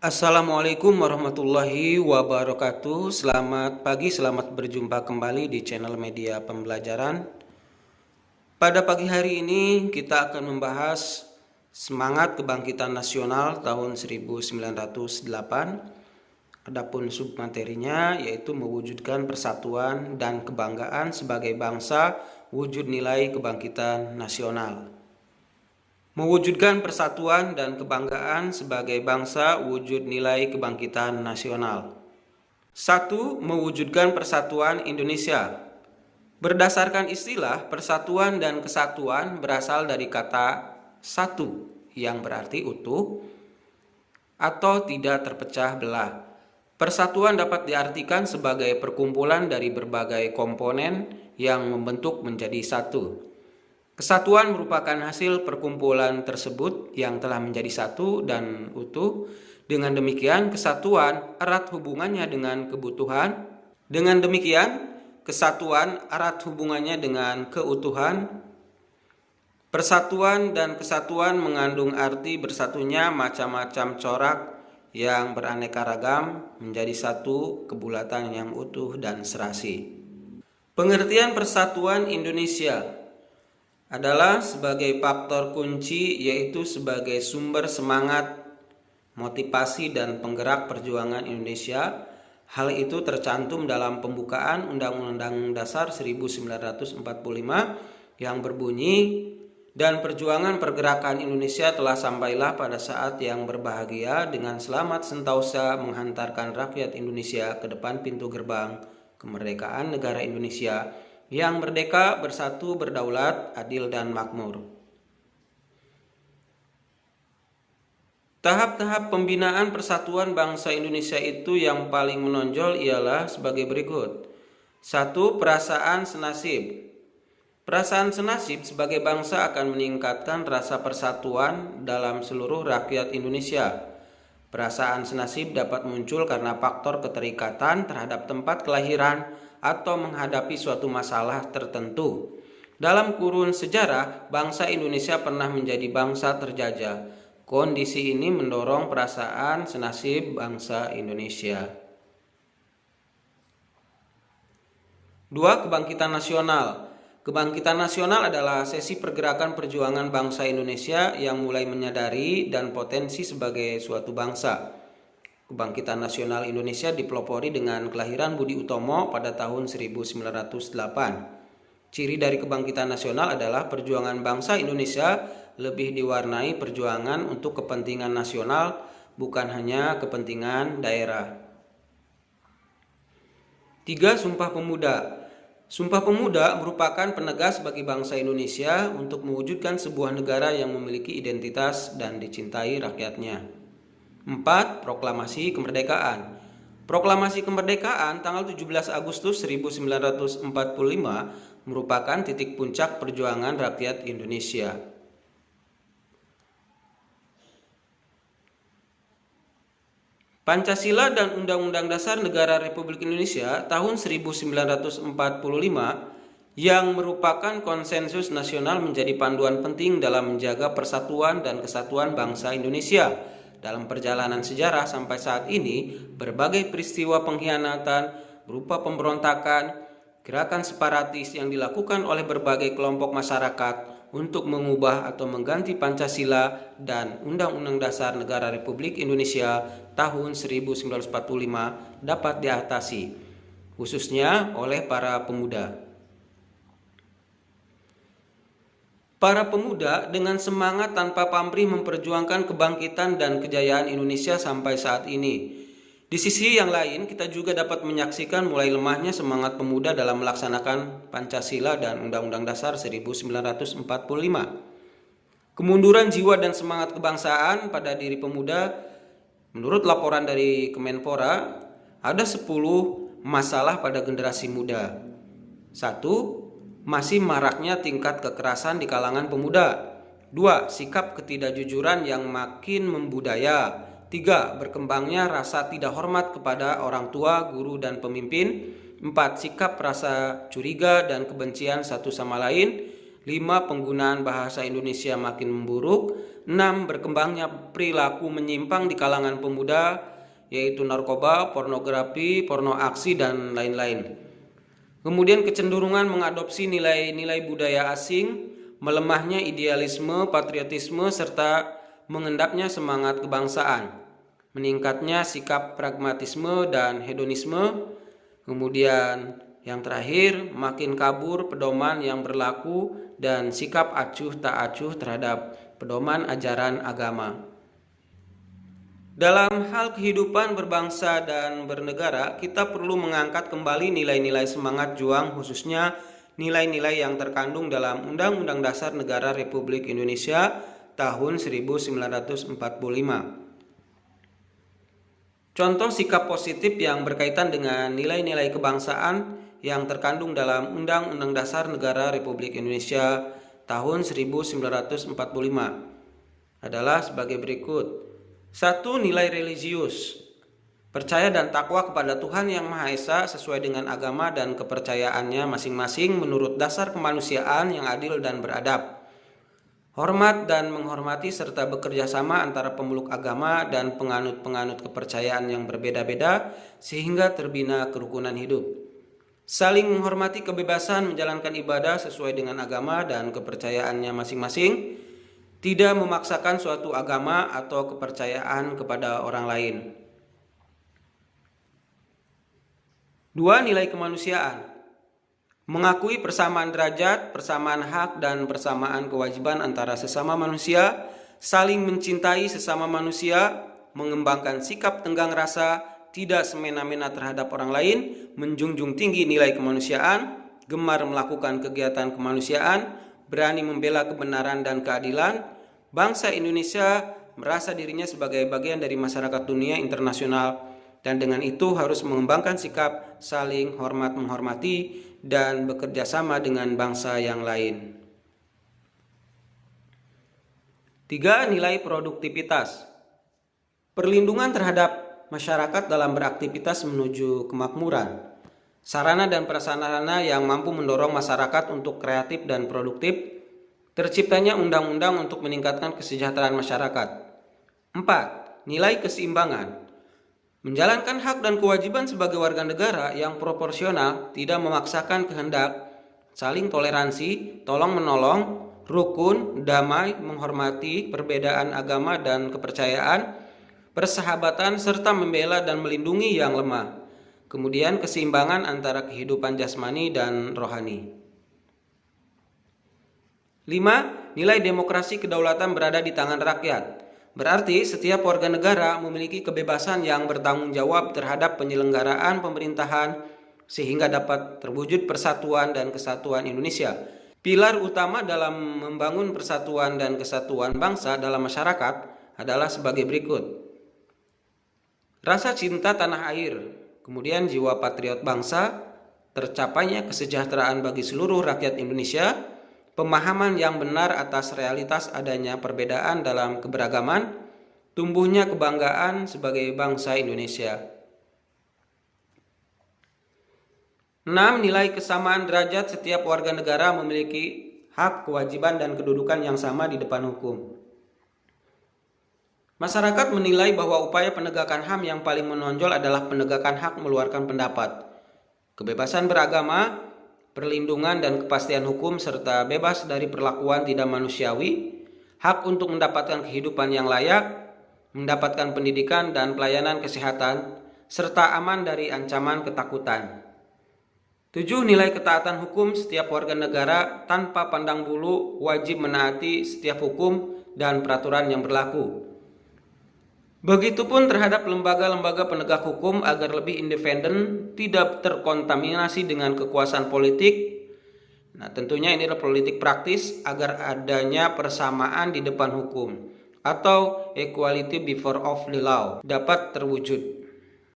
Assalamualaikum warahmatullahi wabarakatuh. Selamat pagi, selamat berjumpa kembali di channel media pembelajaran. Pada pagi hari ini kita akan membahas semangat kebangkitan nasional tahun 1908. Adapun submaterinya yaitu mewujudkan persatuan dan kebanggaan sebagai bangsa, wujud nilai kebangkitan nasional. Mewujudkan persatuan dan kebanggaan sebagai bangsa, wujud nilai kebangkitan nasional. 1. Mewujudkan persatuan Indonesia. Berdasarkan istilah, persatuan dan kesatuan berasal dari kata satu yang berarti utuh atau tidak terpecah belah. Persatuan dapat diartikan sebagai perkumpulan dari berbagai komponen yang membentuk menjadi satu. Kesatuan merupakan hasil perkumpulan tersebut yang telah menjadi satu dan utuh. Dengan demikian, kesatuan erat hubungannya dengan kebutuhan. Dengan demikian, kesatuan erat hubungannya dengan keutuhan. Persatuan dan kesatuan mengandung arti bersatunya macam-macam corak yang beraneka ragam menjadi satu kebulatan yang utuh dan serasi. Pengertian persatuan Indonesia adalah sebagai faktor kunci, yaitu sebagai sumber semangat, motivasi dan penggerak perjuangan Indonesia. Hal itu tercantum dalam pembukaan Undang-Undang Dasar 1945 yang berbunyi, dan perjuangan pergerakan Indonesia telah sampailah pada saat yang berbahagia dengan selamat sentosa menghantarkan rakyat Indonesia ke depan pintu gerbang kemerdekaan negara Indonesia yang merdeka, bersatu, berdaulat, adil, dan makmur. Tahap-tahap pembinaan persatuan bangsa Indonesia itu yang paling menonjol ialah sebagai berikut. 1. Perasaan senasib. Perasaan senasib sebagai bangsa akan meningkatkan rasa persatuan dalam seluruh rakyat Indonesia. Perasaan senasib dapat muncul karena faktor keterikatan terhadap tempat kelahiran atau menghadapi suatu masalah tertentu. Dalam kurun sejarah, bangsa Indonesia pernah menjadi bangsa terjajah. Kondisi ini mendorong perasaan senasib bangsa Indonesia. 2. Kebangkitan nasional. Kebangkitan nasional adalah sesi pergerakan perjuangan bangsa Indonesia yang mulai menyadari dan potensi sebagai suatu bangsa. Kebangkitan nasional Indonesia dipelopori dengan kelahiran Budi Utomo pada tahun 1908. Ciri dari kebangkitan nasional adalah perjuangan bangsa Indonesia lebih diwarnai perjuangan untuk kepentingan nasional, bukan hanya kepentingan daerah. 3. Sumpah Pemuda. Sumpah Pemuda merupakan penegas bagi bangsa Indonesia untuk mewujudkan sebuah negara yang memiliki identitas dan dicintai rakyatnya. 4. Proklamasi Kemerdekaan. Proklamasi Kemerdekaan tanggal 17 Agustus 1945 merupakan titik puncak perjuangan rakyat Indonesia. Pancasila dan Undang-Undang Dasar Negara Republik Indonesia tahun 1945 yang merupakan konsensus nasional menjadi panduan penting dalam menjaga persatuan dan kesatuan bangsa Indonesia. Dalam perjalanan sejarah sampai saat ini, berbagai peristiwa pengkhianatan berupa pemberontakan, gerakan separatis yang dilakukan oleh berbagai kelompok masyarakat untuk mengubah atau mengganti Pancasila dan Undang-Undang Dasar Negara Republik Indonesia tahun 1945 dapat diatasi, khususnya oleh para pemuda. Para pemuda dengan semangat tanpa pamrih memperjuangkan kebangkitan dan kejayaan Indonesia sampai saat ini. Di sisi yang lain, kita juga dapat menyaksikan mulai lemahnya semangat pemuda dalam melaksanakan Pancasila dan Undang-Undang Dasar 1945. Kemunduran jiwa dan semangat kebangsaan pada diri pemuda. Menurut laporan dari Kemenpora, ada 10 masalah pada generasi muda. 1. Masih maraknya tingkat kekerasan di kalangan pemuda. 2. Sikap ketidakjujuran yang makin membudaya. 3. Berkembangnya rasa tidak hormat kepada orang tua, guru, dan pemimpin. 4. Sikap rasa curiga dan kebencian satu sama lain. 5. Penggunaan bahasa Indonesia makin memburuk. 6. Berkembangnya perilaku menyimpang di kalangan pemuda, yaitu narkoba, pornografi, porno aksi, dan lain-lain. Kemudian kecenderungan mengadopsi nilai-nilai budaya asing, melemahnya idealisme, patriotisme, serta mengendapnya semangat kebangsaan, meningkatnya sikap pragmatisme dan hedonisme. Kemudian yang terakhir, makin kabur pedoman yang berlaku dan sikap acuh tak acuh terhadap pedoman ajaran agama. Dalam hal kehidupan berbangsa dan bernegara, kita perlu mengangkat kembali nilai-nilai semangat juang, khususnya nilai-nilai yang terkandung dalam Undang-Undang Dasar Negara Republik Indonesia tahun 1945. Contoh sikap positif yang berkaitan dengan nilai-nilai kebangsaan yang terkandung dalam Undang-Undang Dasar Negara Republik Indonesia tahun 1945 adalah sebagai berikut. 1. Nilai religius. Percaya dan takwa kepada Tuhan Yang Maha Esa sesuai dengan agama dan kepercayaannya masing-masing menurut dasar kemanusiaan yang adil dan beradab. Hormat dan menghormati serta bekerja sama antara pemeluk agama dan penganut-penganut kepercayaan yang berbeda-beda sehingga terbina kerukunan hidup. Saling menghormati kebebasan menjalankan ibadah sesuai dengan agama dan kepercayaannya masing-masing, tidak memaksakan suatu agama atau kepercayaan kepada orang lain. 2. Nilai kemanusiaan. Mengakui persamaan derajat, persamaan hak, dan persamaan kewajiban antara sesama manusia, saling mencintai sesama manusia, mengembangkan sikap tenggang rasa, tidak semena-mena terhadap orang lain, menjunjung tinggi nilai kemanusiaan, gemar melakukan kegiatan kemanusiaan, berani membela kebenaran dan keadilan. Bangsa Indonesia merasa dirinya sebagai bagian dari masyarakat dunia internasional, dan dengan itu harus mengembangkan sikap saling hormat-menghormati dan bekerja sama dengan bangsa yang lain. 3. Nilai produktivitas. Perlindungan terhadap masyarakat dalam beraktivitas menuju kemakmuran. Sarana dan prasarana yang mampu mendorong masyarakat untuk kreatif dan produktif. Terciptanya undang-undang untuk meningkatkan kesejahteraan masyarakat. 4. Nilai keseimbangan. Menjalankan hak dan kewajiban sebagai warga negara yang proporsional, tidak memaksakan kehendak, saling toleransi, tolong-menolong, rukun, damai, menghormati perbedaan agama dan kepercayaan, persahabatan, serta membela dan melindungi yang lemah. Kemudian keseimbangan antara kehidupan jasmani dan rohani. 5. Nilai demokrasi kedaulatan berada di tangan rakyat. Berarti setiap warga negara memiliki kebebasan yang bertanggung jawab terhadap penyelenggaraan pemerintahan sehingga dapat terwujud persatuan dan kesatuan Indonesia. Pilar utama dalam membangun persatuan dan kesatuan bangsa dalam masyarakat adalah sebagai berikut. Rasa cinta tanah air, kemudian jiwa patriot bangsa, tercapainya kesejahteraan bagi seluruh rakyat Indonesia, pemahaman yang benar atas realitas adanya perbedaan dalam keberagaman, tumbuhnya kebanggaan sebagai bangsa Indonesia. 6. Nilai kesamaan derajat. Setiap warga negara memiliki hak, kewajiban, dan kedudukan yang sama di depan hukum. Masyarakat menilai bahwa upaya penegakan HAM yang paling menonjol adalah penegakan hak meluarkan pendapat, kebebasan beragama, perlindungan dan kepastian hukum, serta bebas dari perlakuan tidak manusiawi, hak untuk mendapatkan kehidupan yang layak, mendapatkan pendidikan dan pelayanan kesehatan, serta aman dari ancaman ketakutan. 7. Nilai ketaatan hukum. Setiap warga negara tanpa pandang bulu wajib menaati setiap hukum dan peraturan yang berlaku. Begitupun terhadap lembaga-lembaga penegak hukum agar lebih independen, tidak terkontaminasi dengan kekuasaan politik. Nah, tentunya ini adalah politik praktis agar adanya persamaan di depan hukum atau equality before of the law dapat terwujud.